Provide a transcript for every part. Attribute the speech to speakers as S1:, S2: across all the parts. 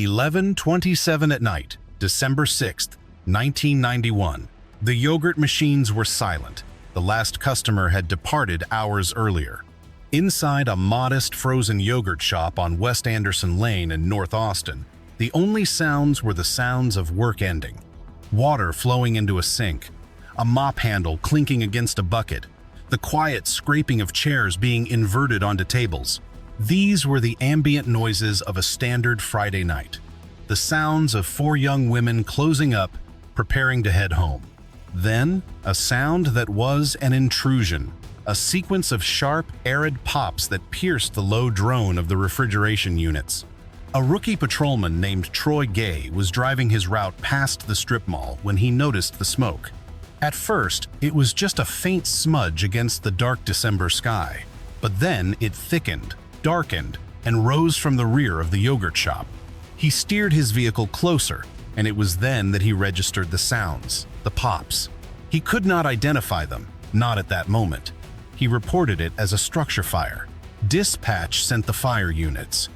S1: 11:27 at night, December 6th, 1991. The yogurt machines were silent. The last customer had departed hours earlier. Inside a modest frozen yogurt shop on West Anderson Lane in North Austin, the only sounds were the sounds of work ending. Water flowing into a sink, a mop handle clinking against a bucket, the quiet scraping of chairs being inverted onto tables. These were the ambient noises of a standard Friday night. The sounds of four young women closing up, preparing to head home. Then, a sound that was an intrusion, a sequence of sharp, arid pops that pierced the low drone of the refrigeration units. A rookie patrolman named Troy Gay was driving his route past the strip mall when he noticed the smoke. At first, it was just a faint smudge against the dark December sky, but then it thickened, darkened, and rose from the rear of the yogurt shop. He steered his vehicle closer, and it was then that he registered the sounds, the pops. He could not identify them, not at that moment. He reported it as a structure fire. Dispatch sent the fire units.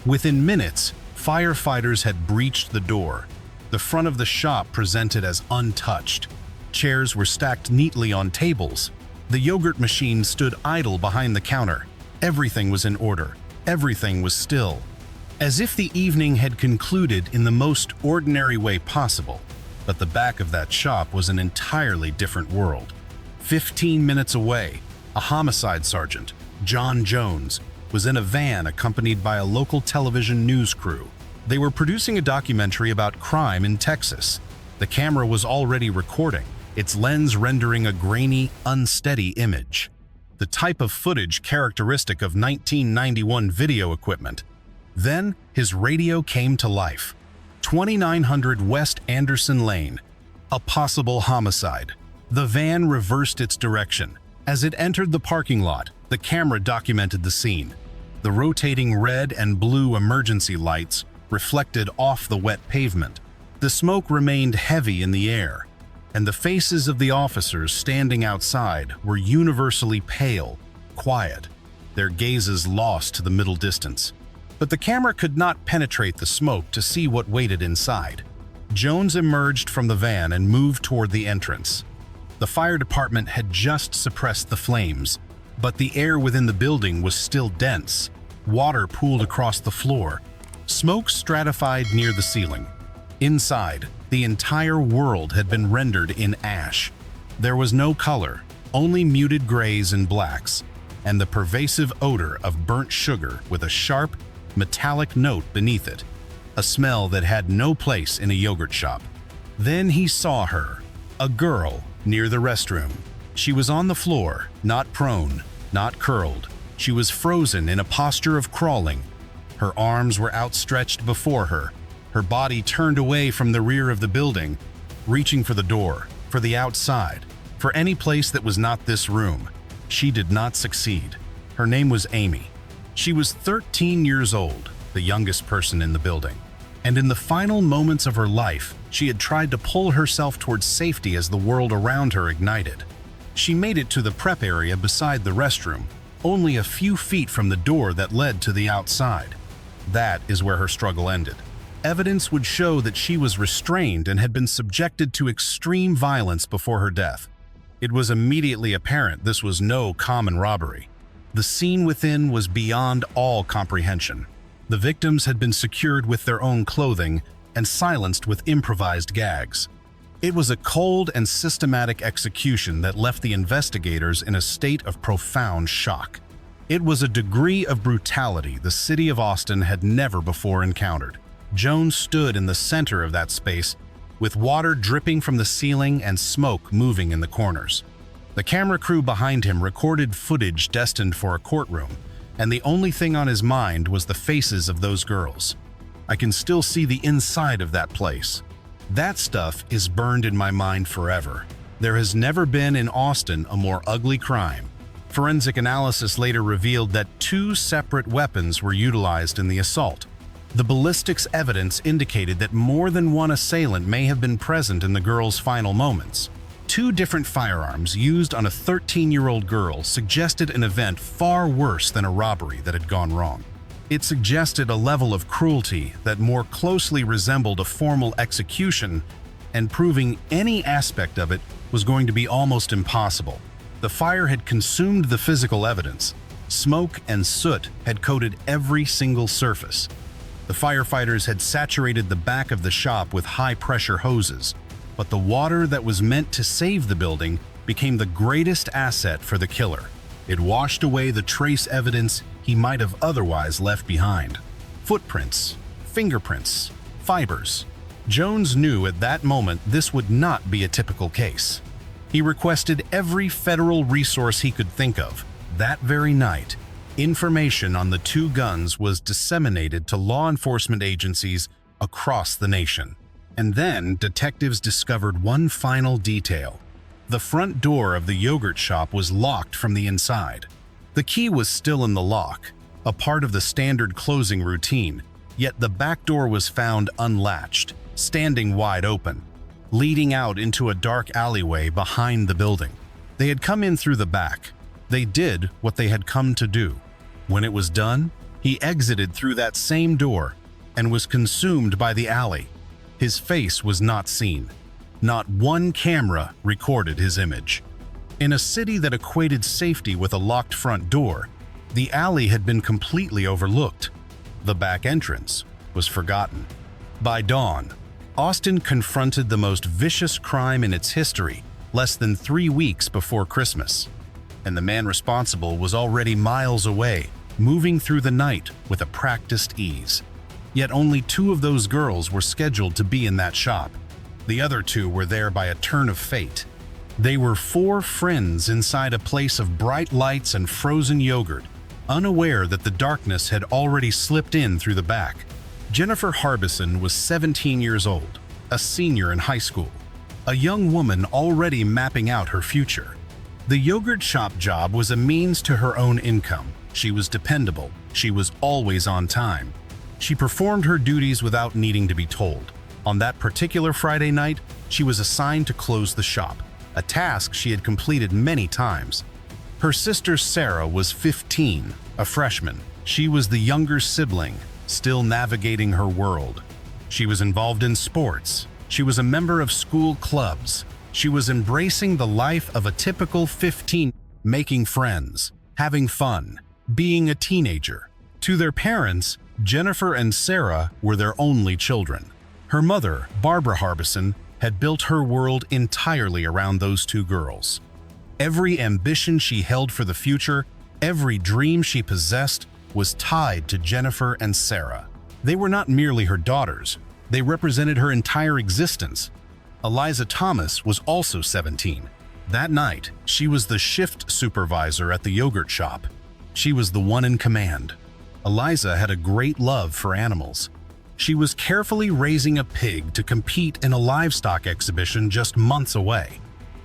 S1: Within minutes, firefighters had breached the door. The front of the shop presented as untouched. Chairs were stacked neatly on tables. The yogurt machine stood idle behind the counter. Everything was in order. Everything was still. As if the evening had concluded in the most ordinary way possible. But the back of that shop was an entirely different world. 15 minutes away, a homicide sergeant, John Jones, was in a van accompanied by a local television news crew. They were producing a documentary about crime in Texas. The camera was already recording, its lens rendering a grainy, unsteady image. The type of footage characteristic of 1991 video equipment. Then, his radio came to life. 2900 West Anderson Lane. A possible homicide. The van reversed its direction. As it entered the parking lot, the camera documented the scene. The rotating red and blue emergency lights reflected off the wet pavement. The smoke remained heavy in the air, and the faces of the officers standing outside were universally pale, quiet, their gazes lost to the middle distance. But the camera could not penetrate the smoke to see what waited inside. Jones emerged from the van and moved toward the entrance. The fire department had just suppressed the flames, but the air within the building was still dense. Water pooled across the floor. Smoke stratified near the ceiling. Inside, the entire world had been rendered in ash. There was no color, only muted grays and blacks, and the pervasive odor of burnt sugar with a sharp, metallic note beneath it, a smell that had no place in a yogurt shop. Then he saw her, a girl, near the restroom. She was on the floor, not prone, not curled. She was frozen in a posture of crawling. Her arms were outstretched before her, her body turned away from the rear of the building, reaching for the door, for the outside, for any place that was not this room. She did not succeed. Her name was Amy. She was 13 years old, the youngest person in the building. And in the final moments of her life, she had tried to pull herself towards safety as the world around her ignited. She made it to the prep area beside the restroom, only a few feet from the door that led to the outside. That is where her struggle ended. Evidence would show that she was restrained and had been subjected to extreme violence before her death. It was immediately apparent this was no common robbery. The scene within was beyond all comprehension. The victims had been secured with their own clothing and silenced with improvised gags. It was a cold and systematic execution that left the investigators in a state of profound shock. It was a degree of brutality the city of Austin had never before encountered. Jones stood in the center of that space, with water dripping from the ceiling and smoke moving in the corners. The camera crew behind him recorded footage destined for a courtroom, and the only thing on his mind was the faces of those girls. I can still see the inside of that place. That stuff is burned in my mind forever. There has never been in Austin a more ugly crime. Forensic analysis later revealed that 2 separate weapons were utilized in the assault. The ballistics evidence indicated that more than one assailant may have been present in the girl's final moments. 2 different firearms used on a 13-year-old girl suggested an event far worse than a robbery that had gone wrong. It suggested a level of cruelty that more closely resembled a formal execution, and proving any aspect of it was going to be almost impossible. The fire had consumed the physical evidence. Smoke and soot had coated every single surface. The firefighters had saturated the back of the shop with high-pressure hoses, but the water that was meant to save the building became the greatest asset for the killer. It washed away the trace evidence he might have otherwise left behind. Footprints, fingerprints, fibers. Jones knew at that moment this would not be a typical case. He requested every federal resource he could think of. That very night, information on the two guns was disseminated to law enforcement agencies across the nation. And then detectives discovered one final detail. The front door of the yogurt shop was locked from the inside. The key was still in the lock, a part of the standard closing routine, yet the back door was found unlatched, standing wide open, leading out into a dark alleyway behind the building. They had come in through the back. They did what they had come to do. When it was done, he exited through that same door and was consumed by the alley. His face was not seen. Not one camera recorded his image. In a city that equated safety with a locked front door, the alley had been completely overlooked. The back entrance was forgotten. By dawn, Austin confronted the most vicious crime in its history less than 3 weeks before Christmas. And the man responsible was already miles away, moving through the night with a practiced ease. Yet only 2 of those girls were scheduled to be in that shop. The other 2 were there by a turn of fate. They were 4 friends inside a place of bright lights and frozen yogurt, unaware that the darkness had already slipped in through the back. Jennifer Harbison was 17 years old, a senior in high school, a young woman already mapping out her future. The yogurt shop job was a means to her own income. She was dependable. She was always on time. She performed her duties without needing to be told. On that particular Friday night, she was assigned to close the shop, a task she had completed many times. Her sister Sarah was 15, a freshman. She was the younger sibling, still navigating her world. She was involved in sports. She was a member of school clubs. She was embracing the life of a typical 15, making friends, having fun, being a teenager. To their parents, Jennifer and Sarah were their only children. Her mother, Barbara Harbison, had built her world entirely around those 2 girls. Every ambition she held for the future, every dream she possessed, was tied to Jennifer and Sarah. They were not merely her daughters, they represented her entire existence. Eliza Thomas was also 17. That night, she was the shift supervisor at the yogurt shop. She was the one in command. Eliza had a great love for animals. She was carefully raising a pig to compete in a livestock exhibition just months away.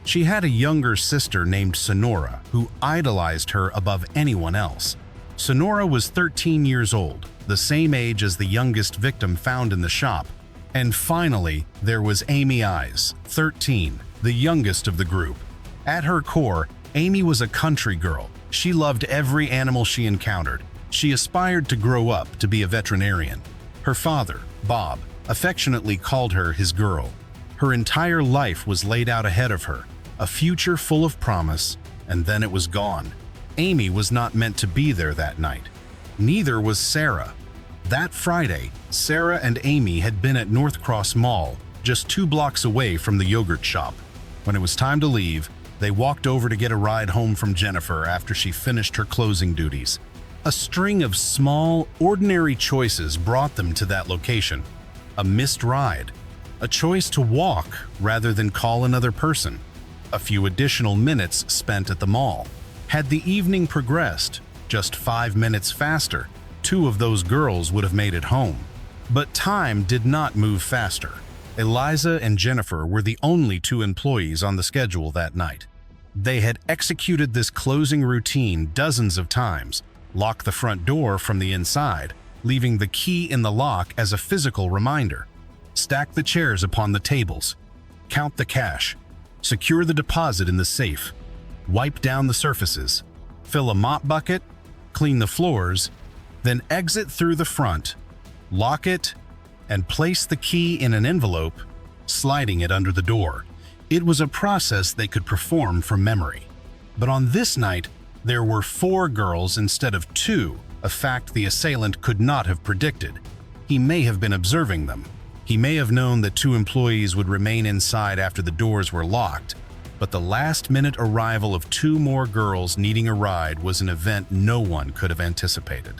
S1: She had a younger sister named Sonora, who idolized her above anyone else. Sonora was 13 years old, the same age as the youngest victim found in the shop. And finally, there was Amy Eyes, 13, the youngest of the group. At her core, Amy was a country girl. She loved every animal she encountered. She aspired to grow up to be a veterinarian. Her father, Bob, affectionately called her his girl. Her entire life was laid out ahead of her, a future full of promise, and then it was gone. Amy was not meant to be there that night. Neither was Sarah. That Friday, Sarah and Amy had been at North Cross Mall, just 2 blocks away from the yogurt shop. When it was time to leave, they walked over to get a ride home from Jennifer after she finished her closing duties. A string of small, ordinary choices brought them to that location. A missed ride, a choice to walk rather than call another person, a few additional minutes spent at the mall. Had the evening progressed just 5 minutes faster, 2 of those girls would have made it home. But time did not move faster. Eliza and Jennifer were the only 2 employees on the schedule that night. They had executed this closing routine dozens of times, locked the front door from the inside, leaving the key in the lock as a physical reminder, stack the chairs upon the tables, count the cash, secure the deposit in the safe, wipe down the surfaces, fill a mop bucket, clean the floors. Then exit through the front, lock it, and place the key in an envelope, sliding it under the door. It was a process they could perform from memory. But on this night, there were 4 girls instead of 2, a fact the assailant could not have predicted. He may have been observing them. He may have known that 2 employees would remain inside after the doors were locked, but the last-minute arrival of 2 more girls needing a ride was an event no one could have anticipated.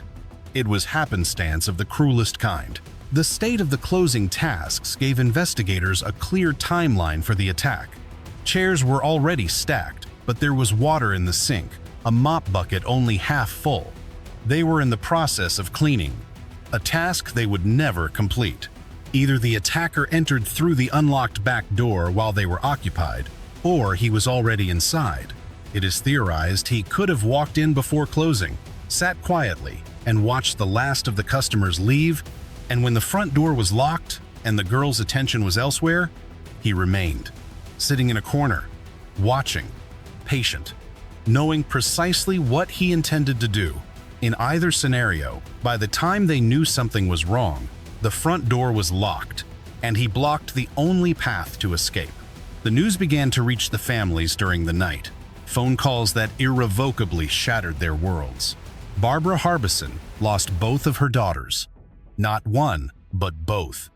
S1: It was happenstance of the cruelest kind. The state of the closing tasks gave investigators a clear timeline for the attack. Chairs were already stacked, but there was water in the sink, a mop bucket only half full. They were in the process of cleaning, a task they would never complete. Either the attacker entered through the unlocked back door while they were occupied, or he was already inside. It is theorized he could have walked in before closing, sat quietly, and watched the last of the customers leave, and when the front door was locked and the girl's attention was elsewhere, he remained, sitting in a corner, watching, patient, knowing precisely what he intended to do. In either scenario, by the time they knew something was wrong, the front door was locked, and he blocked the only path to escape. The news began to reach the families during the night, phone calls that irrevocably shattered their worlds. Barbara Harbison lost both of her daughters. Not one, but both.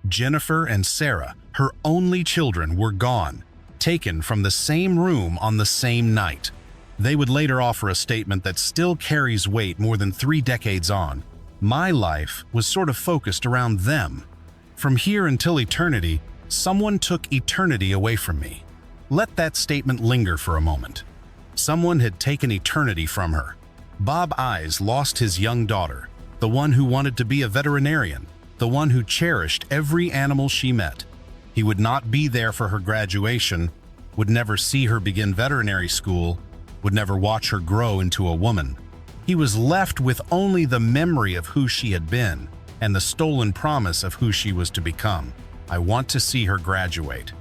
S1: Jennifer and Sarah, her only children, were gone, taken from the same room on the same night. They would later offer a statement that still carries weight more than 3 decades on. My life was sort of focused around them. From here until eternity, someone took eternity away from me. Let that statement linger for a moment. Someone had taken eternity from her. Bob Eyes lost his young daughter, the one who wanted to be a veterinarian, the one who cherished every animal she met. He would not be there for her graduation, would never see her begin veterinary school, would never watch her grow into a woman. He was left with only the memory of who she had been and the stolen promise of who she was to become. I want to see her graduate.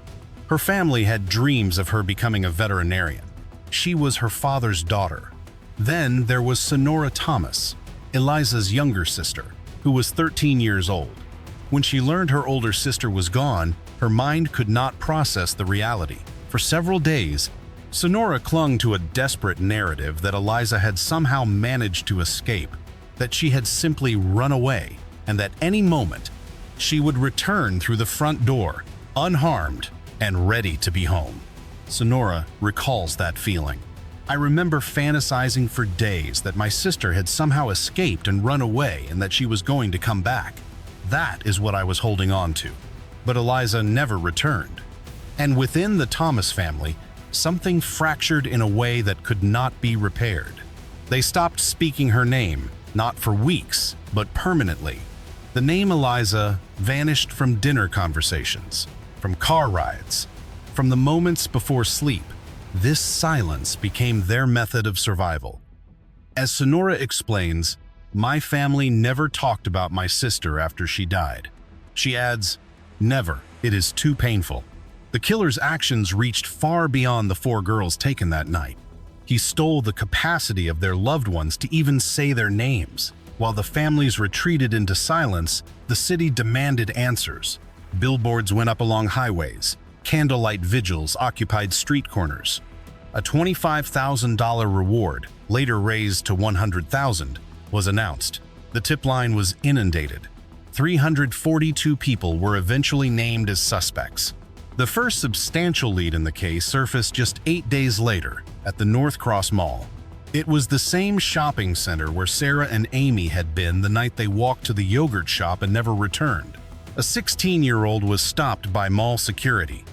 S1: Her family had dreams of her becoming a veterinarian. She was her father's daughter. Then there was Sonora Thomas, Eliza's younger sister, who was 13 years old. When she learned her older sister was gone, her mind could not process the reality. For several days, Sonora clung to a desperate narrative that Eliza had somehow managed to escape, that she had simply run away, and that any moment she would return through the front door, unharmed and ready to be home. Sonora recalls that feeling. I remember fantasizing for days that my sister had somehow escaped and run away and that she was going to come back. That is what I was holding on to. But Eliza never returned. And within the Thomas family, something fractured in a way that could not be repaired. They stopped speaking her name, not for weeks, but permanently. The name Eliza vanished from dinner conversations, from car rides, from the moments before sleep. This silence became their method of survival. As Sonora explains, my family never talked about my sister after she died. She adds, never. It is too painful. The killer's actions reached far beyond the 4 girls taken that night. He stole the capacity of their loved ones to even say their names. While the families retreated into silence, the city demanded answers. Billboards went up along highways. Candlelight vigils occupied street corners. A $25,000 reward, later raised to $100,000, was announced. The tip line was inundated. 342 people were eventually named as suspects. The first substantial lead in the case surfaced just 8 days later at the North Cross Mall. It was the same shopping center where Sarah and Amy had been the night they walked to the yogurt shop and never returned. A 16-year-old was stopped by mall security.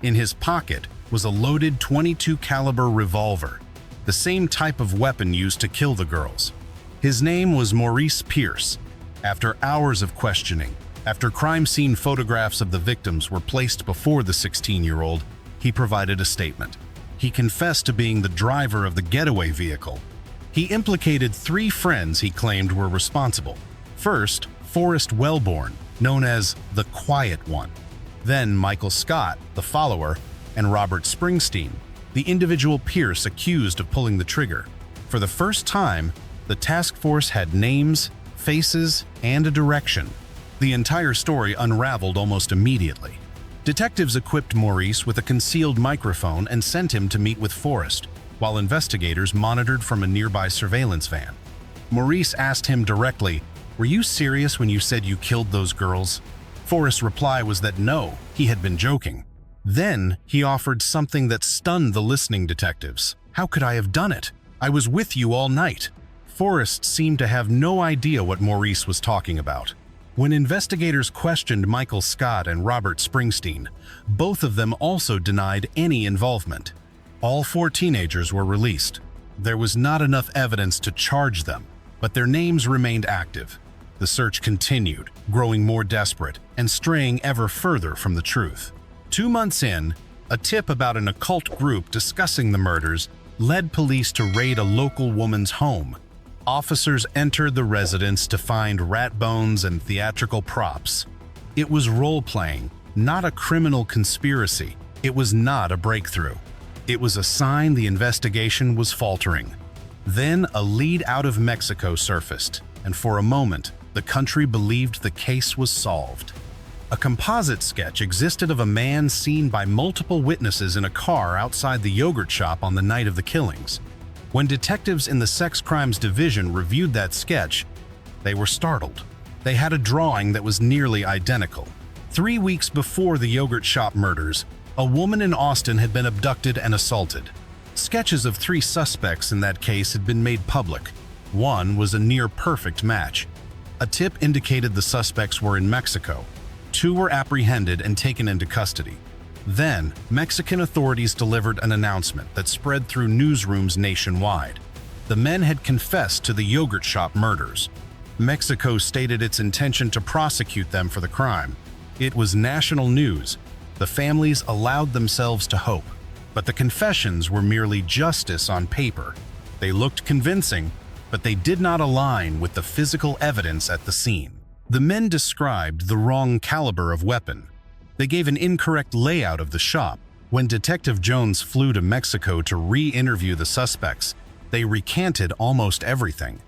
S1: In his pocket was a loaded .22 caliber revolver, the same type of weapon used to kill the girls. His name was Maurice Pierce. After hours of questioning, after crime scene photographs of the victims were placed before the 16-year-old, he provided a statement. He confessed to being the driver of the getaway vehicle. He implicated 3 friends he claimed were responsible. First, Forrest Wellborn, known as the Quiet One. Then Michael Scott, the follower, and Robert Springsteen, the individual Pierce accused of pulling the trigger. For the first time, the task force had names, faces, and a direction. The entire story unraveled almost immediately. Detectives equipped Maurice with a concealed microphone and sent him to meet with Forrest, while investigators monitored from a nearby surveillance van. Maurice asked him directly, "Were you serious when you said you killed those girls?" Forrest's reply was that no, he had been joking. Then he offered something that stunned the listening detectives. "How could I have done it? I was with you all night." Forrest seemed to have no idea what Maurice was talking about. When investigators questioned Michael Scott and Robert Springsteen, both of them also denied any involvement. All 4 teenagers were released. There was not enough evidence to charge them, but their names remained active. The search continued, growing more desperate and straying ever further from the truth. 2 months in, a tip about an occult group discussing the murders led police to raid a local woman's home. Officers entered the residence to find rat bones and theatrical props. It was role-playing, not a criminal conspiracy. It was not a breakthrough. It was a sign the investigation was faltering. Then a lead out of Mexico surfaced, and for a moment, the country believed the case was solved. A composite sketch existed of a man seen by multiple witnesses in a car outside the yogurt shop on the night of the killings. When detectives in the Sex Crimes Division reviewed that sketch, they were startled. They had a drawing that was nearly identical. 3 weeks before the yogurt shop murders, a woman in Austin had been abducted and assaulted. Sketches of 3 suspects in that case had been made public. One was a near-perfect match. A tip indicated the suspects were in Mexico. 2 were apprehended and taken into custody. Then, Mexican authorities delivered an announcement that spread through newsrooms nationwide. The men had confessed to the yogurt shop murders. Mexico stated its intention to prosecute them for the crime. It was national news. The families allowed themselves to hope. But the confessions were merely justice on paper. They looked convincing, but they did not align with the physical evidence at the scene. The men described the wrong caliber of weapon. They gave an incorrect layout of the shop. When Detective Jones flew to Mexico to re-interview the suspects, they recanted almost everything.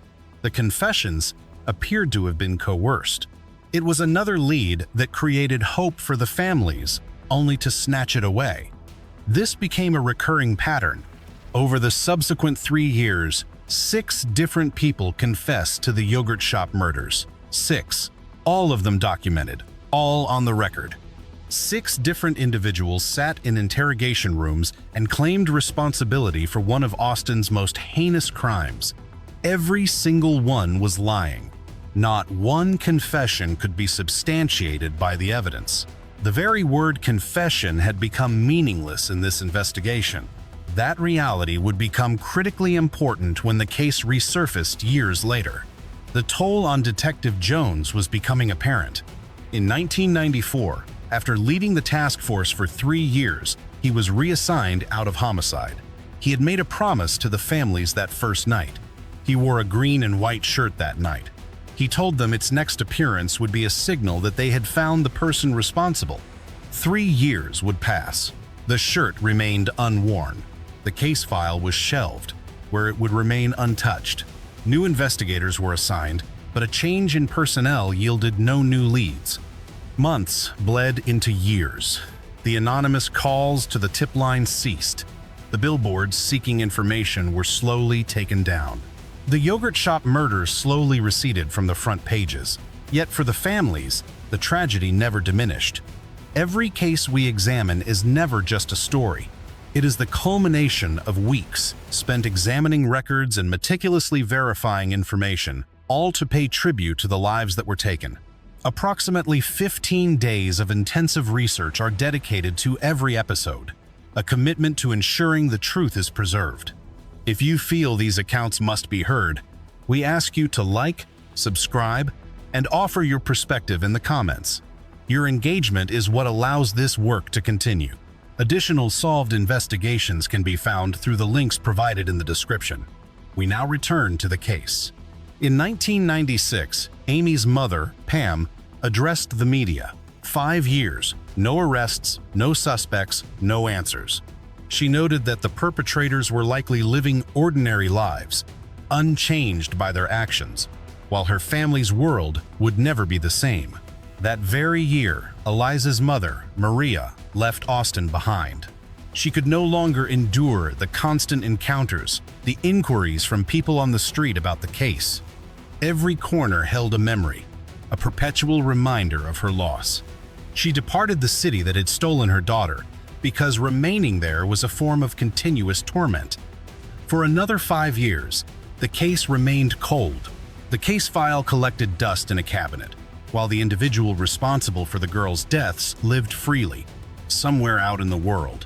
S1: The confessions appeared to have been coerced. It was another lead that created hope for the families, only to snatch it away. This became a recurring pattern. Over the subsequent 3 years, 6 different people confessed to the yogurt shop murders. 6. All of them documented, all on the record. 6 different individuals sat in interrogation rooms and claimed responsibility for one of Austin's most heinous crimes. Every single one was lying. Not one confession could be substantiated by the evidence. The very word confession had become meaningless in this investigation. That reality would become critically important when the case resurfaced years later. The toll on Detective Jones was becoming apparent. In 1994, after leading the task force for 3 years, he was reassigned out of homicide. He had made a promise to the families that first night. He wore a green and white shirt that night. He told them its next appearance would be a signal that they had found the person responsible. 3 years would pass. The shirt remained unworn. The case file was shelved, where it would remain untouched. New investigators were assigned, but a change in personnel yielded no new leads. Months bled into years. The anonymous calls to the tip line ceased. The billboards seeking information were slowly taken down. The yogurt shop murders slowly receded from the front pages. Yet for the families, the tragedy never diminished. Every case we examine is never just a story. It is the culmination of weeks spent examining records and meticulously verifying information, all to pay tribute to the lives that were taken. Approximately 15 days of intensive research are dedicated to every episode, a commitment to ensuring the truth is preserved. If you feel these accounts must be heard, we ask you to like, subscribe, and offer your perspective in the comments. Your engagement is what allows this work to continue. Additional solved investigations can be found through the links provided in the description. We now return to the case. In 1996, Amy's mother, Pam, addressed the media. 5 years, no arrests, no suspects, no answers. She noted that the perpetrators were likely living ordinary lives, unchanged by their actions. while her family's world would never be the same. That very year, Eliza's mother, Maria, left Austin behind. She could no longer endure the constant encounters, the inquiries from people on the street about the case. Every corner held a memory, a perpetual reminder of her loss. She departed the city that had stolen her daughter because remaining there was a form of continuous torment. For another 5 years, the case remained cold. The case file collected dust in a cabinet, while the individual responsible for the girls' deaths lived freely, somewhere out in the world.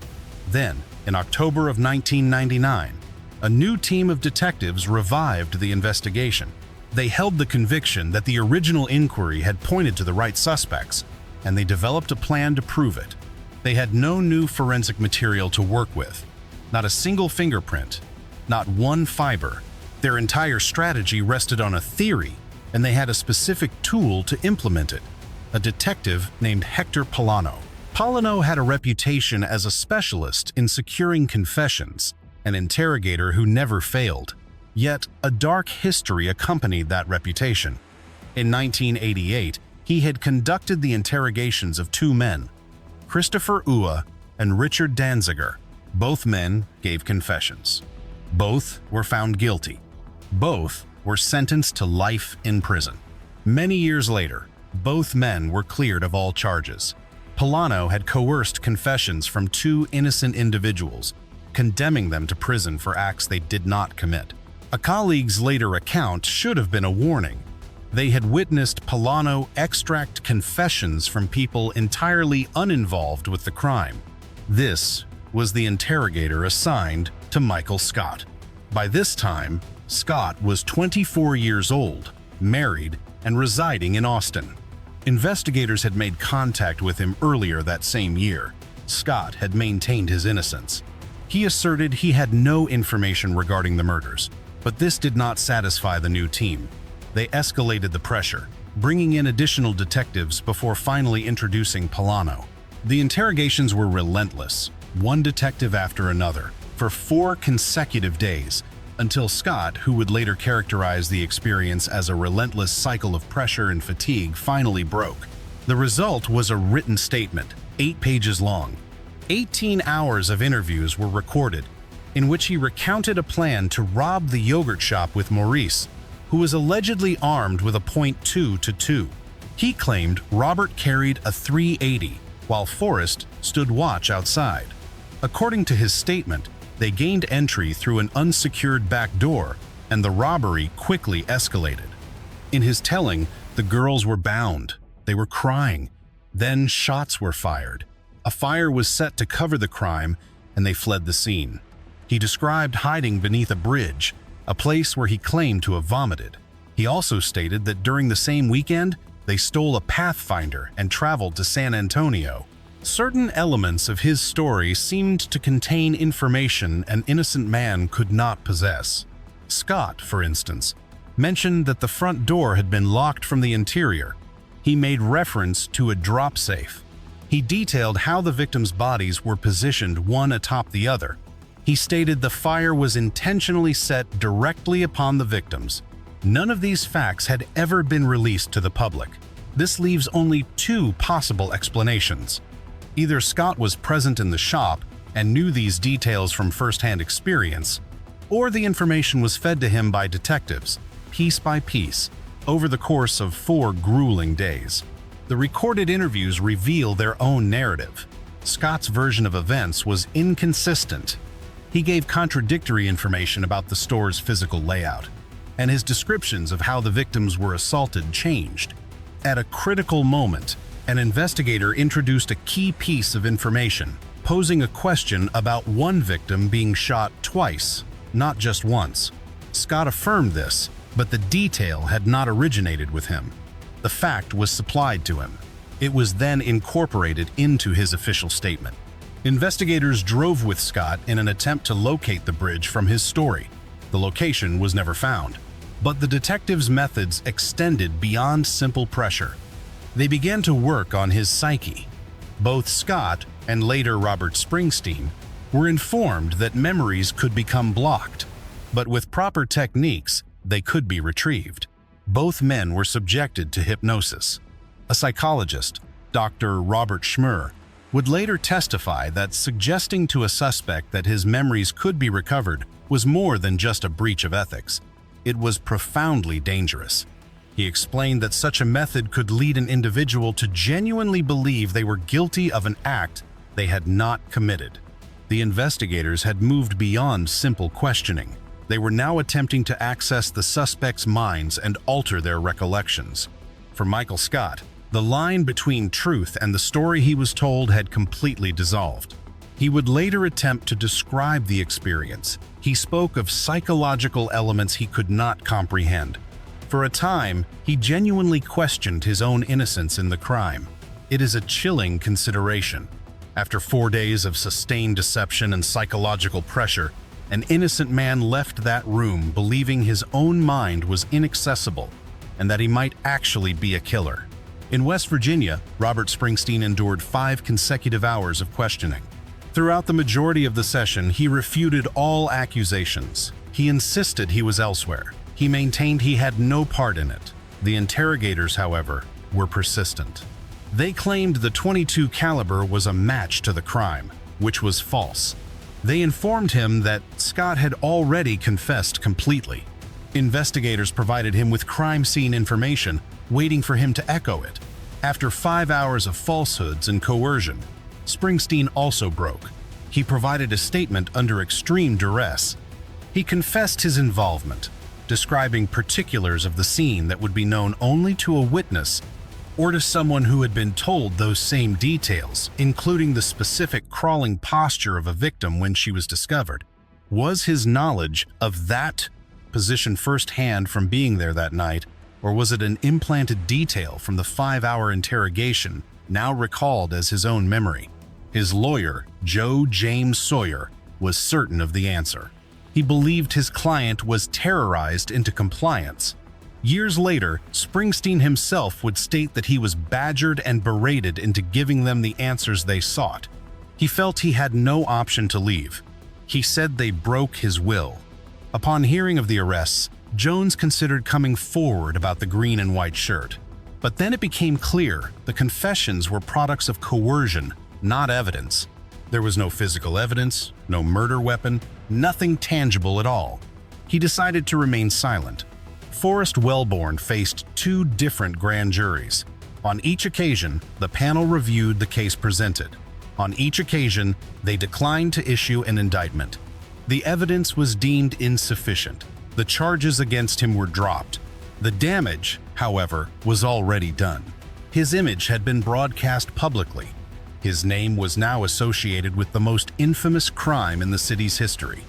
S1: Then, in October of 1999, a new team of detectives revived the investigation. They held the conviction that the original inquiry had pointed to the right suspects, and they developed a plan to prove it. They had no new forensic material to work with, not a single fingerprint, not one fiber. Their entire strategy rested on a theory, and they had a specific tool to implement it: a detective named Hector Polano. Polano had a reputation as a specialist in securing confessions, an interrogator who never failed. Yet, a dark history accompanied that reputation. In 1988, he had conducted the interrogations of two men, Christopher Ua and Richard Danziger. Both men gave confessions. Both were found guilty. Both were sentenced to life in prison. Many years later, both men were cleared of all charges. Polano had coerced confessions from two innocent individuals, condemning them to prison for acts they did not commit. A colleague's later account should have been a warning. They had witnessed Polano extract confessions from people entirely uninvolved with the crime. This was the interrogator assigned to Michael Scott. By this time, Scott was 24 years old, married, and residing in Austin. Investigators had made contact with him earlier that same year. Scott had maintained his innocence. He asserted he had no information regarding the murders, but this did not satisfy the new team. They escalated the pressure, bringing in additional detectives before finally introducing Polano. The interrogations were relentless, one detective after another, for 4 consecutive days, until Scott, who would later characterize the experience as a relentless cycle of pressure and fatigue, finally broke. The result was a written statement, 8 pages long. 18 hours of interviews were recorded, in which he recounted a plan to rob the yogurt shop with Maurice, who was allegedly armed with a .222. He claimed Robert carried a .380, while Forrest stood watch outside. According to his statement, they gained entry through an unsecured back door, and the robbery quickly escalated. In his telling, the girls were bound. They were crying. Then shots were fired. A fire was set to cover the crime, and they fled the scene. He described hiding beneath a bridge, a place where he claimed to have vomited. He also stated that during the same weekend, they stole a Pathfinder and traveled to San Antonio. Certain elements of his story seemed to contain information an innocent man could not possess. Scott, for instance, mentioned that the front door had been locked from the interior. He made reference to a drop safe. He detailed how the victims' bodies were positioned one atop the other. He stated the fire was intentionally set directly upon the victims. None of these facts had ever been released to the public. This leaves only 2 possible explanations. Either Scott was present in the shop and knew these details from first-hand experience, or the information was fed to him by detectives, piece by piece, over the course of 4 grueling days. The recorded interviews reveal their own narrative. Scott's version of events was inconsistent. He gave contradictory information about the store's physical layout, and his descriptions of how the victims were assaulted changed. At a critical moment, an investigator introduced a key piece of information, posing a question about one victim being shot twice, not just once. Scott affirmed this, but the detail had not originated with him. The fact was supplied to him. It was then incorporated into his official statement. Investigators drove with Scott in an attempt to locate the bridge from his story. The location was never found, but the detectives' methods extended beyond simple pressure. They began to work on his psyche. Both Scott and later Robert Springsteen were informed that memories could become blocked, but with proper techniques, they could be retrieved. Both men were subjected to hypnosis. A psychologist, Dr. Robert Schmür, would later testify that suggesting to a suspect that his memories could be recovered was more than just a breach of ethics. It was profoundly dangerous. He explained that such a method could lead an individual to genuinely believe they were guilty of an act they had not committed. The investigators had moved beyond simple questioning. They were now attempting to access the suspects' minds and alter their recollections. For Michael Scott, the line between truth and the story he was told had completely dissolved. He would later attempt to describe the experience. He spoke of psychological elements he could not comprehend. For a time, he genuinely questioned his own innocence in the crime. It is a chilling consideration. After 4 days of sustained deception and psychological pressure, an innocent man left that room believing his own mind was inaccessible and that he might actually be a killer. In West Virginia, Robert Springsteen endured 5 consecutive hours of questioning. Throughout the majority of the session, he refuted all accusations. He insisted he was elsewhere. He maintained he had no part in it. The interrogators, however, were persistent. They claimed the .22 caliber was a match to the crime, which was false. They informed him that Scott had already confessed completely. Investigators provided him with crime scene information, waiting for him to echo it. After 5 hours of falsehoods and coercion, Springsteen also broke. He provided a statement under extreme duress. He confessed his involvement, describing particulars of the scene that would be known only to a witness or to someone who had been told those same details, including the specific crawling posture of a victim when she was discovered. Was his knowledge of that position firsthand from being there that night, or was it an implanted detail from the 5-hour interrogation, now recalled as his own memory? His lawyer, Joe James Sawyer, was certain of the answer. He believed his client was terrorized into compliance. Years later, Springsteen himself would state that he was badgered and berated into giving them the answers they sought. He felt he had no option to leave. He said they broke his will. Upon hearing of the arrests, Jones considered coming forward about the green and white shirt. But then it became clear the confessions were products of coercion, not evidence. There was no physical evidence, no murder weapon, nothing tangible at all. He decided to remain silent. Forrest Wellborn faced 2 different grand juries. On each occasion, the panel reviewed the case presented. On each occasion, they declined to issue an indictment. The evidence was deemed insufficient. The charges against him were dropped. The damage, however, was already done. His image had been broadcast publicly. His name was now associated with the most infamous crime in the city's history.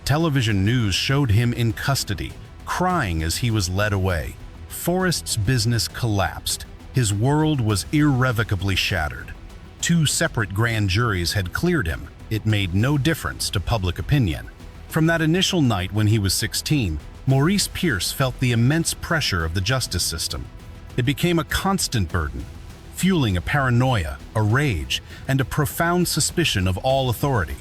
S1: Television news showed him in custody, crying as he was led away. Forrest's business collapsed. His world was irrevocably shattered. 2 separate grand juries had cleared him. It made no difference to public opinion. From that initial night when he was 16, Maurice Pierce felt the immense pressure of the justice system. It became a constant burden, fueling a paranoia, a rage, and a profound suspicion of all authority.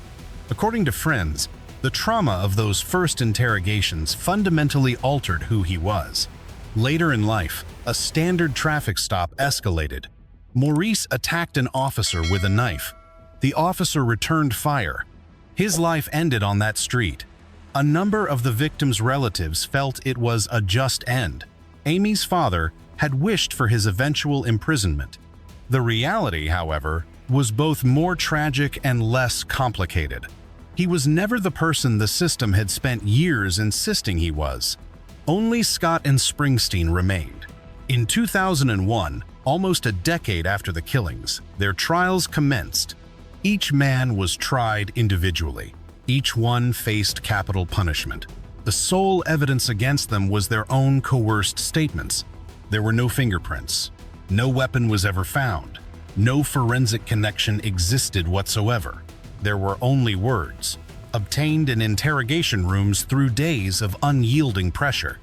S1: According to friends, the trauma of those first interrogations fundamentally altered who he was. Later in life, a standard traffic stop escalated. Maurice attacked an officer with a knife. The officer returned fire. His life ended on that street. A number of the victim's relatives felt it was a just end. Amy's father had wished for his eventual imprisonment. The reality, however, was both more tragic and less complicated. He was never the person the system had spent years insisting he was. Only Scott and Springsteen remained. In 2001, almost a decade after the killings, their trials commenced. Each man was tried individually. Each one faced capital punishment. The sole evidence against them was their own coerced statements. There were no fingerprints. No weapon was ever found. No forensic connection existed whatsoever. There were only words, obtained in interrogation rooms through days of unyielding pressure.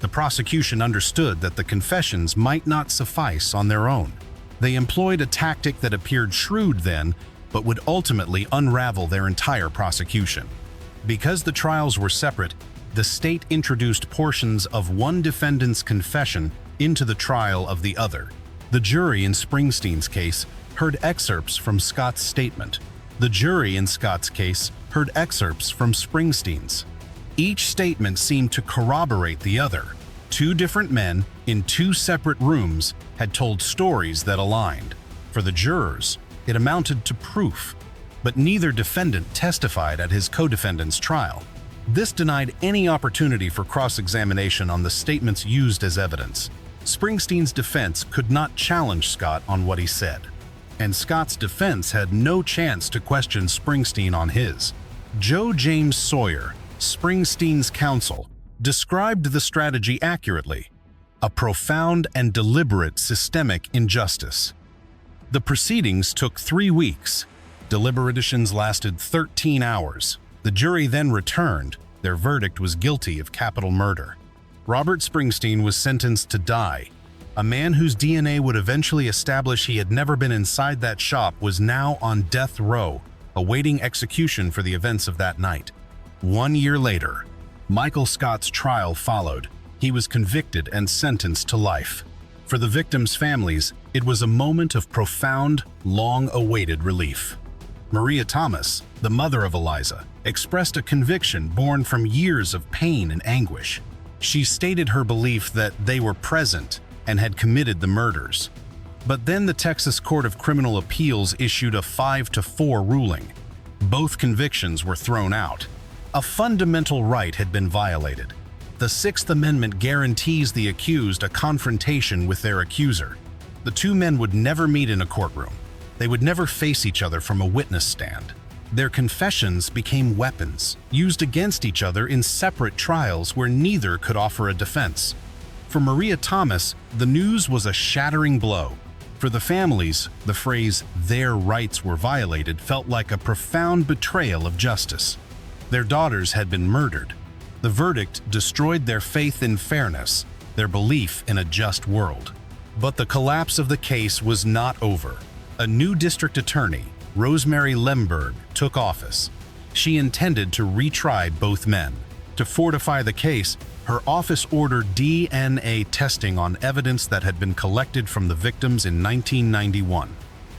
S1: The prosecution understood that the confessions might not suffice on their own. They employed a tactic that appeared shrewd then, but would ultimately unravel their entire prosecution. Because the trials were separate, the state introduced portions of one defendant's confession into the trial of the other. The jury in Springsteen's case heard excerpts from Scott's statement. The jury in Scott's case heard excerpts from Springsteen's. Each statement seemed to corroborate the other. Two different men in two separate rooms had told stories that aligned. For the jurors, it amounted to proof, but neither defendant testified at his co-defendant's trial. This denied any opportunity for cross-examination on the statements used as evidence. Springsteen's defense could not challenge Scott on what he said, and Scott's defense had no chance to question Springsteen on his. Joe James Sawyer, Springsteen's counsel, described the strategy accurately: a profound and deliberate systemic injustice. The proceedings took 3 weeks. Deliberations lasted 13 hours. The jury then returned. Their verdict was guilty of capital murder. Robert Springsteen was sentenced to die. A man whose DNA would eventually establish he had never been inside that shop was now on death row, awaiting execution for the events of that night. 1 year later, Michael Scott's trial followed. He was convicted and sentenced to life. For the victims' families, it was a moment of profound, long-awaited relief. Maria Thomas, the mother of Eliza, expressed a conviction born from years of pain and anguish. She stated her belief that they were present and had committed the murders. But then the Texas Court of Criminal Appeals issued a 5-4 ruling. Both convictions were thrown out. A fundamental right had been violated. The Sixth Amendment guarantees the accused a confrontation with their accuser. The two men would never meet in a courtroom. They would never face each other from a witness stand. Their confessions became weapons, used against each other in separate trials where neither could offer a defense. For Maria Thomas, the news was a shattering blow. For the families, the phrase "their rights were violated" felt like a profound betrayal of justice. Their daughters had been murdered. The verdict destroyed their faith in fairness, their belief in a just world. But the collapse of the case was not over. A new district attorney, Rosemary Lemberg, took office. She intended to retry both men. To fortify the case, her office ordered DNA testing on evidence that had been collected from the victims in 1991.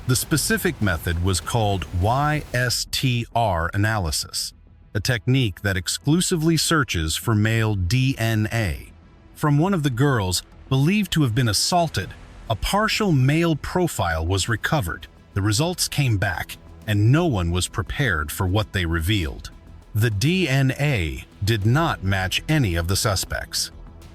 S1: The specific method was called YSTR analysis, a technique that exclusively searches for male DNA. From one of the girls, believed to have been assaulted, a partial male profile was recovered. The results came back, and no one was prepared for what they revealed. The DNA did not match any of the suspects.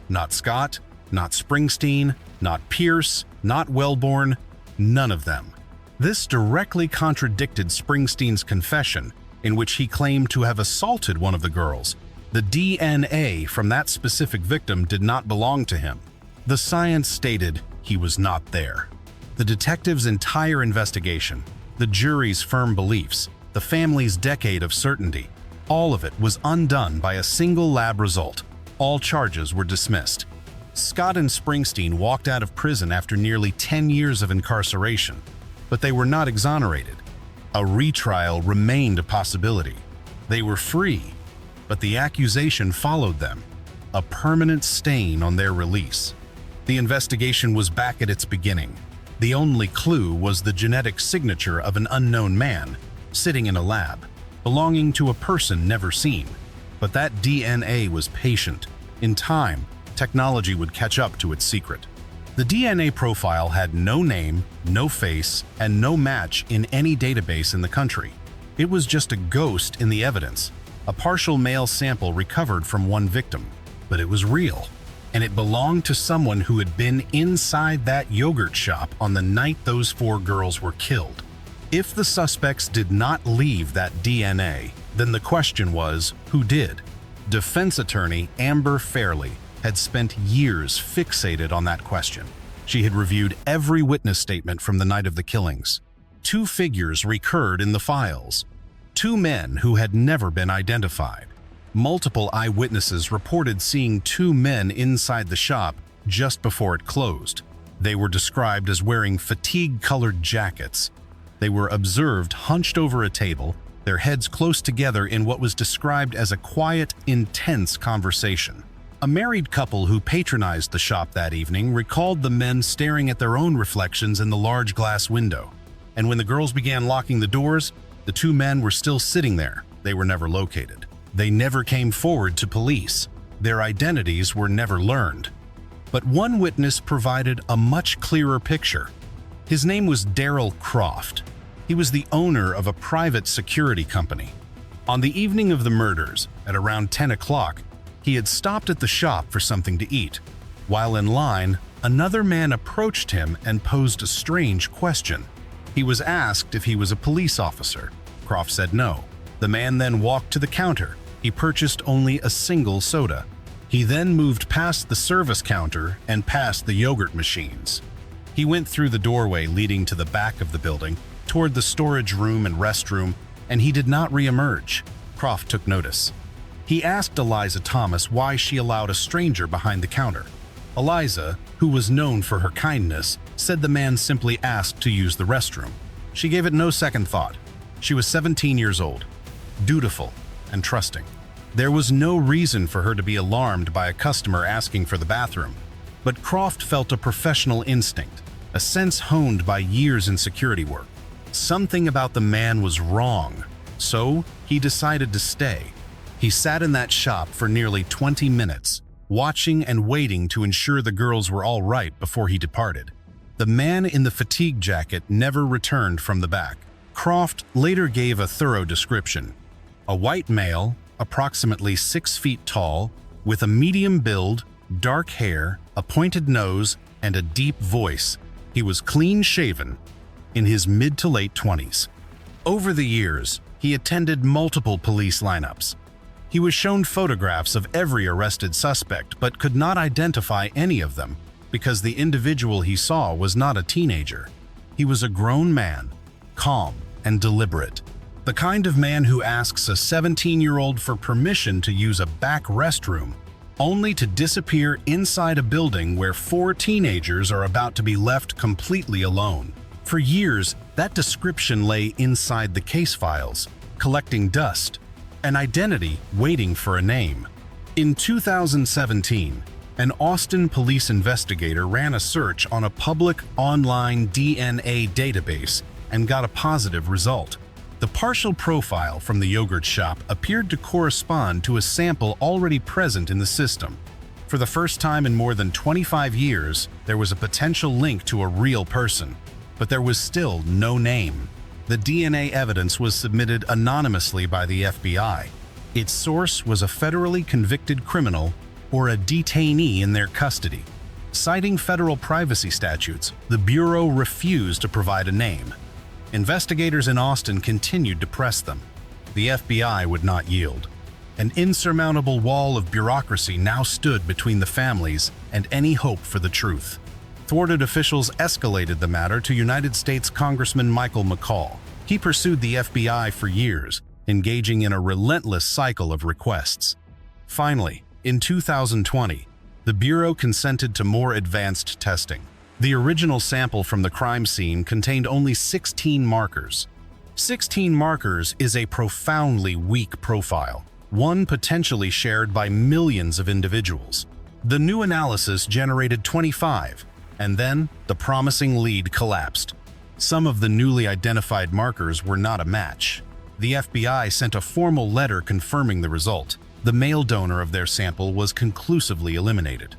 S1: Not Scott, not Springsteen, not Pierce, not Wellborn, none of them. This directly contradicted Springsteen's confession, in which he claimed to have assaulted one of the girls. The DNA from that specific victim did not belong to him. The science stated he was not there. The detective's entire investigation, the jury's firm beliefs, the family's decade of certainty, all of it was undone by a single lab result. All charges were dismissed. Scott and Springsteen walked out of prison after nearly 10 years of incarceration, but they were not exonerated. A retrial remained a possibility. They were free, but the accusation followed them, a permanent stain on their release. The investigation was back at its beginning. The only clue was the genetic signature of an unknown man sitting in a lab, belonging to a person never seen. But that DNA was patient. In time, technology would catch up to its secret. The DNA profile had no name, no face, and no match in any database in the country. It was just a ghost in the evidence, a partial male sample recovered from one victim. But it was real, and it belonged to someone who had been inside that yogurt shop on the night those 4 girls were killed. If the suspects did not leave that DNA, then the question was, who did? Defense attorney Amber Fairley had spent years fixated on that question. She had reviewed every witness statement from the night of the killings. 2 figures recurred in the files. 2 men who had never been identified. Multiple eyewitnesses reported seeing 2 men inside the shop just before it closed. They were described as wearing fatigue-colored jackets. They were observed hunched over a table. their heads close together in what was described as a quiet, intense conversation. A married couple who patronized the shop that evening recalled the men staring at their own reflections in the large glass window. And when the girls began locking the doors, the two men were still sitting there. They were never located. They never came forward to police. Their identities were never learned. But one witness provided a much clearer picture. His name was Daryl Croft. He was the owner of a private security company. On the evening of the murders, at around 10 o'clock, he had stopped at the shop for something to eat. While in line, another man approached him and posed a strange question. He was asked if he was a police officer. Croft said no. The man then walked to the counter. He purchased only a single soda. He then moved past the service counter and past the yogurt machines. He went through the doorway leading to the back of the building, toward the storage room and restroom, and he did not re-emerge. Croft took notice. He asked Eliza Thomas why she allowed a stranger behind the counter. Eliza, who was known for her kindness, said the man simply asked to use the restroom. She gave it no second thought. She was 17 years old, dutiful and trusting. There was no reason for her to be alarmed by a customer asking for the bathroom, but Croft felt a professional instinct, a sense honed by years in security work. Something about the man was wrong, so he decided to stay. He sat in that shop for nearly 20 minutes, watching and waiting to ensure the girls were all right before he departed. The man in the fatigue jacket never returned from the back. Croft later gave a thorough description. A white male, approximately 6 feet tall, with a medium build, dark hair, a pointed nose, and a deep voice. He was clean-shaven, in his mid to late 20s. Over the years, he attended multiple police lineups. He was shown photographs of every arrested suspect but could not identify any of them because the individual he saw was not a teenager. He was a grown man, calm and deliberate. The kind of man who asks a 17-year-old for permission to use a back restroom, only to disappear inside a building where 4 teenagers are about to be left completely alone. For years, that description lay inside the case files, collecting dust, an identity waiting for a name. In 2017, an Austin police investigator ran a search on a public online DNA database and got a positive result. The partial profile from the yogurt shop appeared to correspond to a sample already present in the system. For the first time in more than 25 years, there was a potential link to a real person, but there was still no name. The DNA evidence was submitted anonymously by the FBI. Its source was a federally convicted criminal or a detainee in their custody. Citing federal privacy statutes, the Bureau refused to provide a name. Investigators in Austin continued to press them. The FBI would not yield. An insurmountable wall of bureaucracy now stood between the families and any hope for the truth. Thwarted officials escalated the matter to United States Congressman Michael McCall. He pursued the FBI for years, engaging in a relentless cycle of requests. Finally, in 2020, the Bureau consented to more advanced testing. The original sample from the crime scene contained only 16 markers. 16 markers is a profoundly weak profile, one potentially shared by millions of individuals. The new analysis generated 25, and then the promising lead collapsed. Some of the newly identified markers were not a match. The FBI sent a formal letter confirming the result. The male donor of their sample was conclusively eliminated.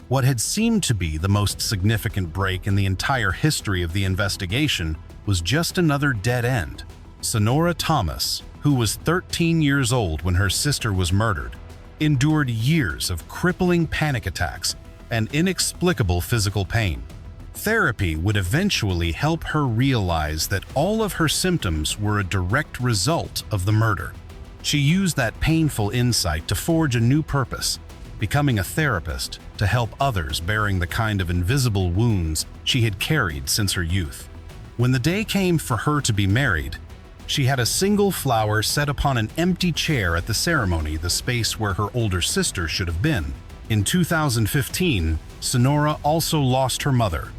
S1: What had seemed to be the most significant break in the entire history of the investigation was just another dead end. Sonora Thomas, who was 13 years old when her sister was murdered, endured years of crippling panic attacks and inexplicable physical pain. Therapy would eventually help her realize that all of her symptoms were a direct result of the murder. She used that painful insight to forge a new purpose, becoming a therapist to help others bearing the kind of invisible wounds she had carried since her youth. When the day came for her to be married, she had a single flower set upon an empty chair at the ceremony, the space where her older sister should have been. In 2015, Sonora also lost her mother.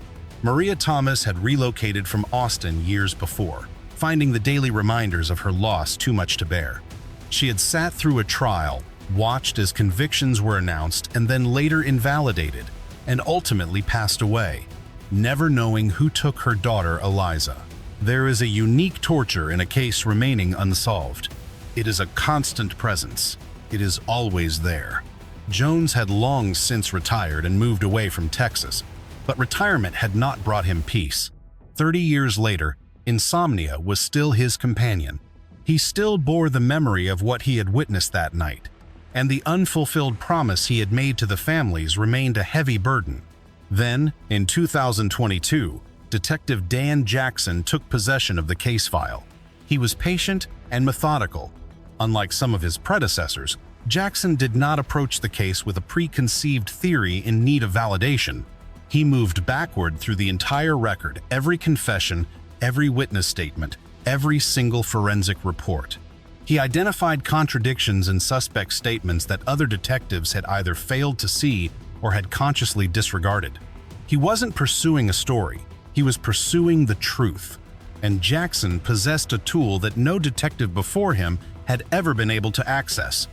S1: Maria Thomas had relocated from Austin years before. finding the daily reminders of her loss too much to bear. She had sat through a trial, watched as convictions were announced and then later invalidated, and ultimately passed away, never knowing who took her daughter Eliza. There is a unique torture in a case remaining unsolved. It is a constant presence. It is always there. Jones had long since retired and moved away from Texas, but retirement had not brought him peace. 30 years later, insomnia was still his companion. He still bore the memory of what he had witnessed that night, and the unfulfilled promise he had made to the families remained a heavy burden. Then, in 2022, Detective Dan Jackson took possession of the case file. He was patient and methodical. Unlike some of his predecessors, Jackson did not approach the case with a preconceived theory in need of validation. He moved backward through the entire record, every confession, every witness statement, every single forensic report. He identified contradictions in suspect statements that other detectives had either failed to see or had consciously disregarded. He wasn't pursuing a story, he was pursuing the truth. And Jackson possessed a tool that no detective before him had ever been able to access.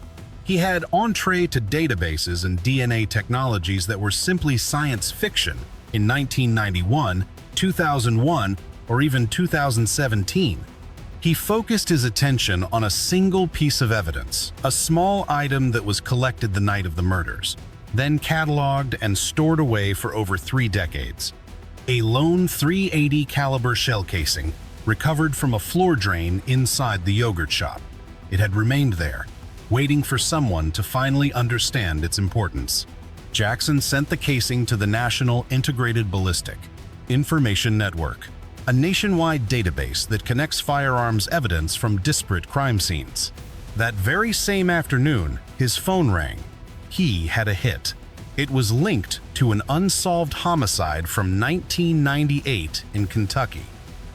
S1: He had entree to databases and DNA technologies that were simply science fiction in 1991, 2001, or even 2017. He focused his attention on a single piece of evidence, a small item that was collected the night of the murders, then cataloged and stored away for over 3 decades. A lone .380 caliber shell casing recovered from a floor drain inside the yogurt shop. It had remained there, waiting for someone to finally understand its importance. Jackson sent the casing to the National Integrated Ballistic Information Network, a nationwide database that connects firearms evidence from disparate crime scenes. That very same afternoon, his phone rang. He had a hit. It was linked to an unsolved homicide from 1998 in Kentucky.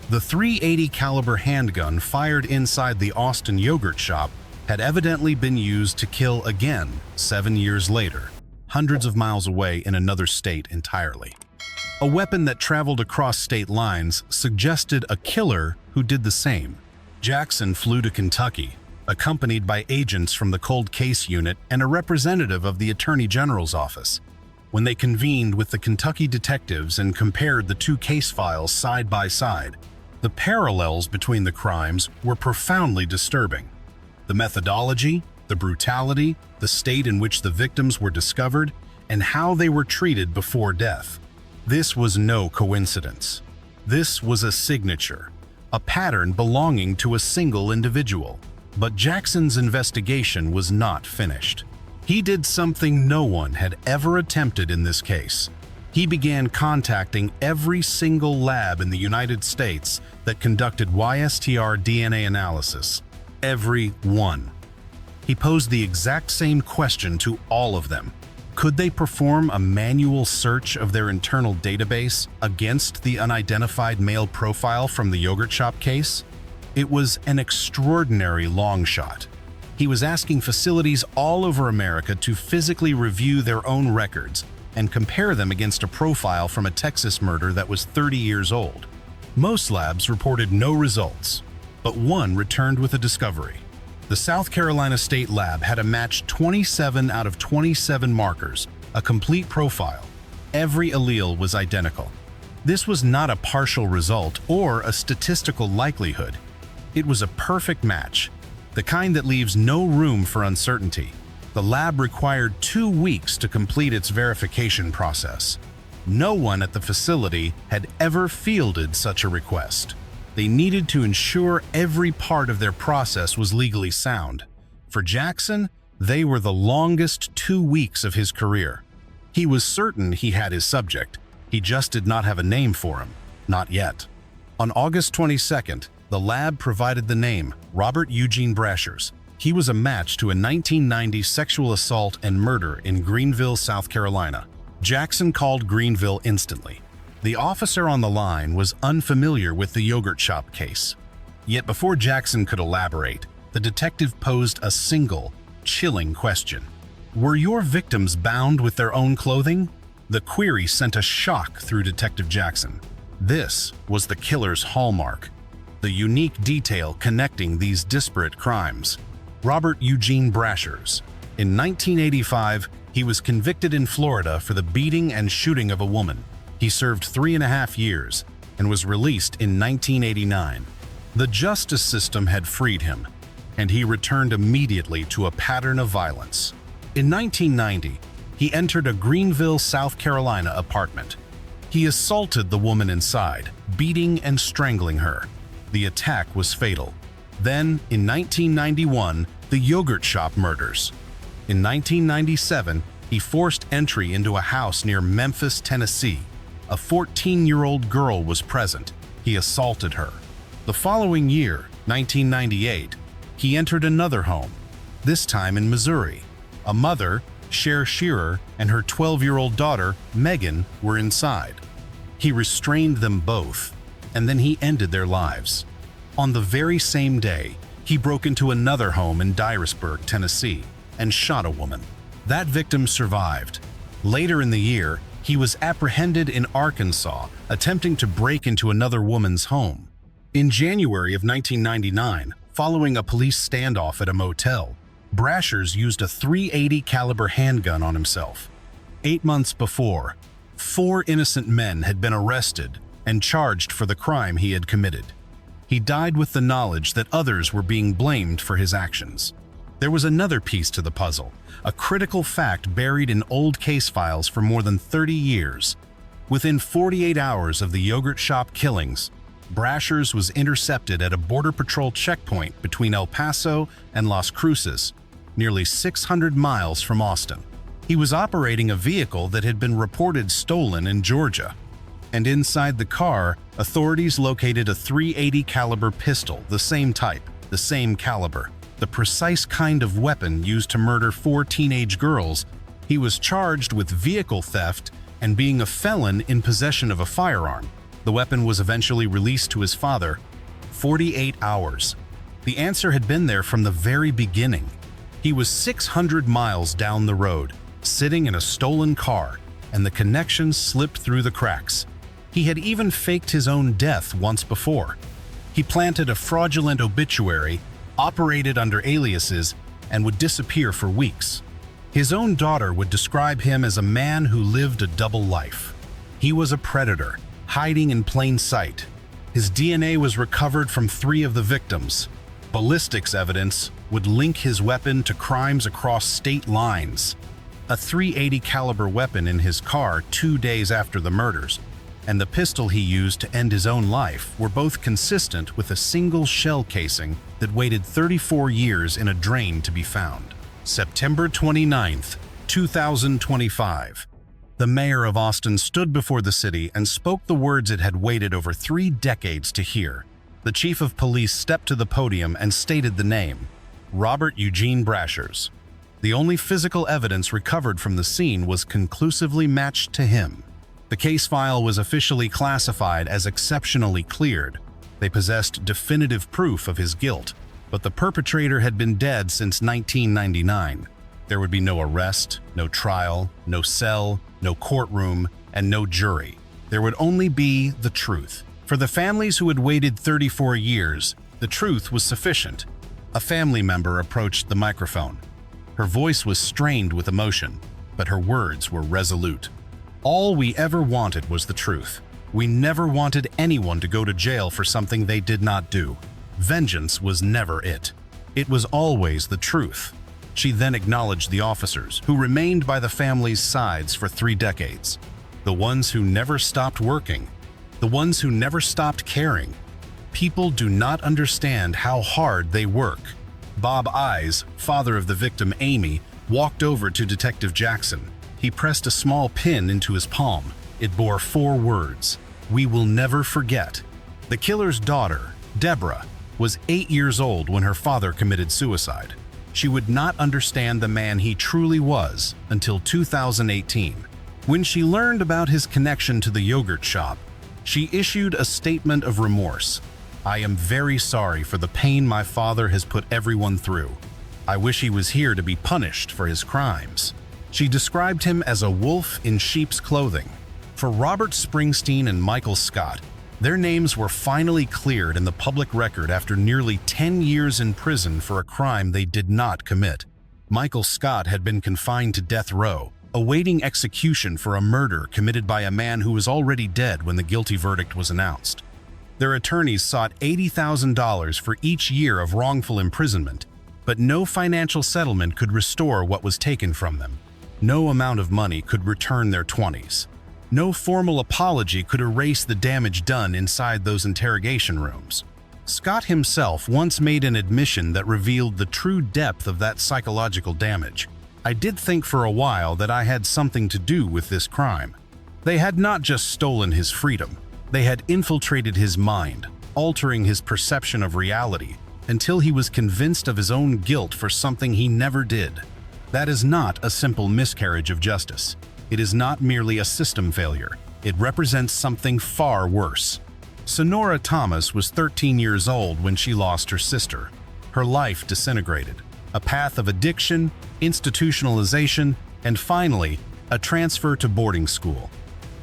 S1: The .380 caliber handgun fired inside the Austin yogurt shop had evidently been used to kill again 7 years later, hundreds of miles away in another state entirely. A weapon that traveled across state lines suggested a killer who did the same. Jackson flew to Kentucky, accompanied by agents from the Cold Case Unit and a representative of the Attorney General's office. When they convened with the Kentucky detectives and compared the 2 case files side by side, the parallels between the crimes were profoundly disturbing. The methodology, the brutality, the state in which the victims were discovered, and how they were treated before death. This was no coincidence. This was a signature, a pattern belonging to a single individual. But Jackson's investigation was not finished. He did something no one had ever attempted in this case. He began contacting every single lab in the United States that conducted YSTR DNA analysis. Every one. He posed the exact same question to all of them. Could they perform a manual search of their internal database against the unidentified male profile from the yogurt shop case? It was an extraordinary long shot. He was asking facilities all over America to physically review their own records and compare them against a profile from a Texas murder that was 30 years old. Most labs reported no results, but one returned with a discovery. The South Carolina State Lab had a match 27 out of 27 markers, a complete profile. Every allele was identical. This was not a partial result or a statistical likelihood. It was a perfect match, the kind that leaves no room for uncertainty. The lab required 2 weeks to complete its verification process. No one at the facility had ever fielded such a request. They needed to ensure every part of their process was legally sound. For Jackson, they were the longest 2 weeks of his career. He was certain he had his subject. He just did not have a name for him. Not yet. On August 22nd, the lab provided the name Robert Eugene Brashers. He was a match to a 1990 sexual assault and murder in Greenville, South Carolina. Jackson called Greenville instantly. The officer on the line was unfamiliar with the yogurt shop case. Yet before Jackson could elaborate, the detective posed a single, chilling question. Were your victims bound with their own clothing? The query sent a shock through Detective Jackson. This was the killer's hallmark. the unique detail connecting these disparate crimes. Robert Eugene Brashers. In 1985, he was convicted in Florida for the beating and shooting of a woman. He served 3.5 years and was released in 1989. The justice system had freed him, and he returned immediately to a pattern of violence. In 1990, he entered a Greenville, South Carolina apartment. He assaulted the woman inside, beating and strangling her. The attack was fatal. Then, in 1991, the yogurt shop murders. In 1997, he forced entry into a house near Memphis, Tennessee. A 14-year-old girl was present. He assaulted her. The following year, 1998, he entered another home, this time in Missouri. A mother, Cher Shearer, and her 12-year-old daughter, Megan, were inside. He restrained them both, and then he ended their lives. On the very same day, he broke into another home in Dyersburg, Tennessee, and shot a woman. That victim survived. Later in the year, he was apprehended in Arkansas, attempting to break into another woman's home. In January of 1999, following a police standoff at a motel, Brashers used a .380 caliber handgun on himself. 8 months before, 4 innocent men had been arrested and charged for the crime he had committed. He died with the knowledge that others were being blamed for his actions. There was another piece to the puzzle, a critical fact buried in old case files for more than 30 years. Within 48 hours of the yogurt shop killings, Brashers was intercepted at a Border Patrol checkpoint between El Paso and Las Cruces, nearly 600 miles from Austin. He was operating a vehicle that had been reported stolen in Georgia. And inside the car, authorities located a .380 caliber pistol, the same type, the same caliber, the precise kind of weapon used to murder 4 teenage girls. He was charged with vehicle theft and being a felon in possession of a firearm. The weapon was eventually released to his father. 48 hours. The answer had been there from the very beginning. He was 600 miles down the road, sitting in a stolen car, and the connection slipped through the cracks. He had even faked his own death once before. He planted a fraudulent obituary, operated under aliases, and would disappear for weeks. His own daughter would describe him as a man who lived a double life. He was a predator, hiding in plain sight. His DNA was recovered from 3 of the victims. Ballistics evidence would link his weapon to crimes across state lines. A .380 caliber weapon in his car 2 days after the murders, and the pistol he used to end his own life were both consistent with a single shell casing that waited 34 years in a drain to be found. September 29, 2025. The mayor of Austin stood before the city and spoke the words it had waited over 3 decades to hear. The chief of police stepped to the podium and stated the name, Robert Eugene Brashers. The only physical evidence recovered from the scene was conclusively matched to him. The case file was officially classified as exceptionally cleared. They possessed definitive proof of his guilt, but the perpetrator had been dead since 1999. There would be no arrest, no trial, no cell, no courtroom, and no jury. There would only be the truth. For the families who had waited 34 years, the truth was sufficient. A family member approached the microphone. Her voice was strained with emotion, but her words were resolute. All we ever wanted was the truth. We never wanted anyone to go to jail for something they did not do. Vengeance was never it. It was always the truth. She then acknowledged the officers who remained by the family's sides for 3 decades. The ones who never stopped working. The ones who never stopped caring. People do not understand how hard they work. Bob Eyes, father of the victim Amy, walked over to Detective Jackson. He pressed a small pin into his palm. It bore 4 words, "We will never forget." The killer's daughter, Deborah, was 8 years old when her father committed suicide. She would not understand the man he truly was until 2018. When she learned about his connection to the yogurt shop, she issued a statement of remorse. "I am very sorry for the pain my father has put everyone through. I wish he was here to be punished for his crimes." She described him as a wolf in sheep's clothing. For Robert Springsteen and Michael Scott, Their names were finally cleared in the public record after nearly 10 years in prison for a crime they did not commit. Michael Scott had been confined to death row, awaiting execution for a murder committed by a man who was already dead when the guilty verdict was announced. Their attorneys sought $80,000 for each year of wrongful imprisonment, but no financial settlement could restore what was taken from them. No amount of money could return their 20s. No formal apology could erase the damage done inside those interrogation rooms. Scott himself once made an admission that revealed the true depth of that psychological damage. "I did think for a while that I had something to do with this crime." They had not just stolen his freedom, they had infiltrated his mind, altering his perception of reality until he was convinced of his own guilt for something he never did. That is not a simple miscarriage of justice. It is not merely a system failure. It represents something far worse. Sonora Thomas was 13 years old when she lost her sister. Her life disintegrated. A path of addiction, institutionalization, and finally, a transfer to boarding school.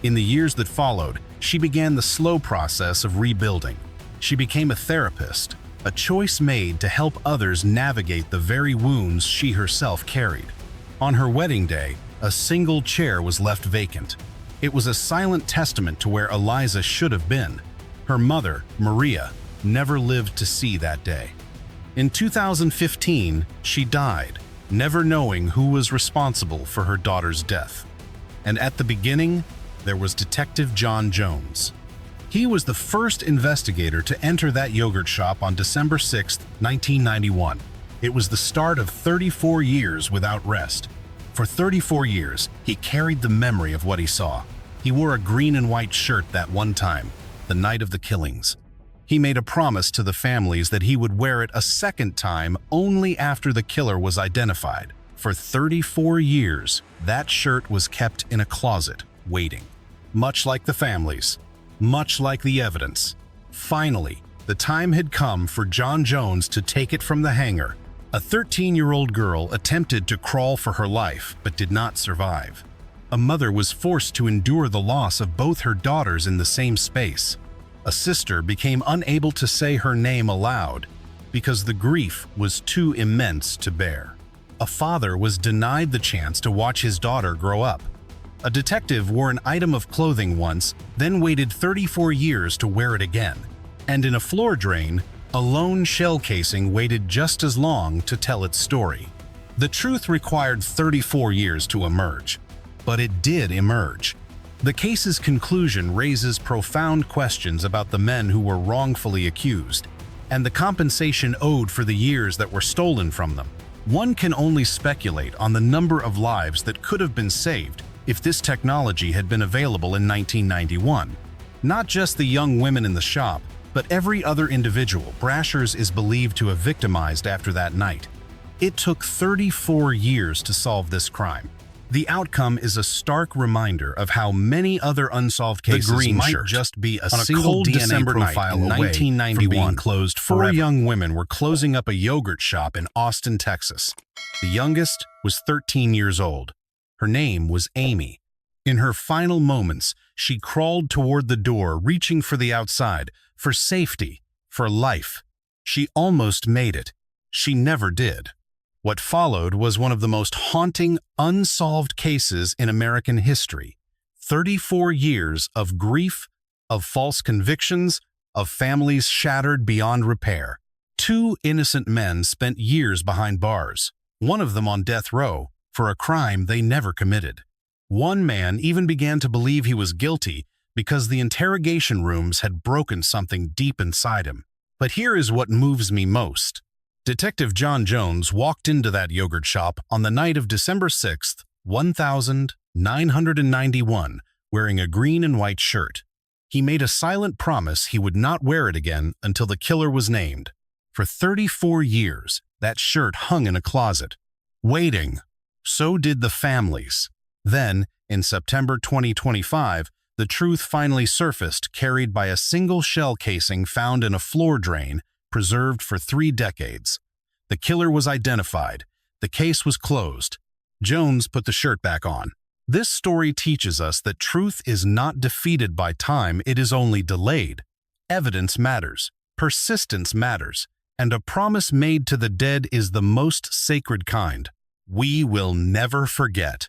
S1: In the years that followed, she began the slow process of rebuilding. She became a therapist, a choice made to help others navigate the very wounds she herself carried. On her wedding day, a single chair was left vacant. It was a silent testament to where Eliza should have been. Her mother, Maria, never lived to see that day. In 2015, she died, never knowing who was responsible for her daughter's death. And at the beginning, there was Detective John Jones. He was the first investigator to enter that yogurt shop on December 6, 1991. It was the start of 34 years without rest. For 34 years, he carried the memory of what he saw. He wore a green and white shirt that one time, the night of the killings. He made a promise to the families that he would wear it a second time only after the killer was identified. For 34 years, that shirt was kept in a closet, waiting. Much like the families, much like the evidence. Finally, the time had come for John Jones to take it from the hanger. A 13-year-old girl attempted to crawl for her life but did not survive. A mother was forced to endure the loss of both her daughters in the same space. A sister became unable to say her name aloud because the grief was too immense to bear. A father was denied the chance to watch his daughter grow up. A detective wore an item of clothing once, then waited 34 years to wear it again. And in a floor drain, a lone shell casing waited just as long to tell its story. The truth required 34 years to emerge, but it did emerge. The case's conclusion raises profound questions about the men who were wrongfully accused and the compensation owed for the years that were stolen from them. One can only speculate on the number of lives that could have been saved if this technology had been available in 1991. Not just the young women in the shop, but every other individual Brashers is believed to have victimized after that night. It took 34 years to solve this crime. The outcome is a stark reminder of how many other unsolved cases might just be a single DNA December profile away from being closed forever. 4 young women were closing up a yogurt shop in Austin, Texas. The youngest was 13 years old. Her name was Amy. In her final moments, she crawled toward the door, reaching for the outside, for safety, for life. She almost made it. She never did. What followed was one of the most haunting, unsolved cases in American history. 34 years of grief, of false convictions, of families shattered beyond repair. 2 innocent men spent years behind bars, one of them on death row, for a crime they never committed. One man even began to believe he was guilty because the interrogation rooms had broken something deep inside him. But here is what moves me most. Detective John Jones walked into that yogurt shop on the night of December 6th, 1991, wearing a green and white shirt. He made a silent promise he would not wear it again until the killer was named. For 34 years, that shirt hung in a closet, waiting. So did the families. Then, in September 2025, the truth finally surfaced, carried by a single shell casing found in a floor drain, preserved for 3 decades. The killer was identified. The case was closed. Jones put the shirt back on. This story teaches us that truth is not defeated by time, it is only delayed. Evidence matters, persistence matters, and a promise made to the dead is the most sacred kind. We will never forget.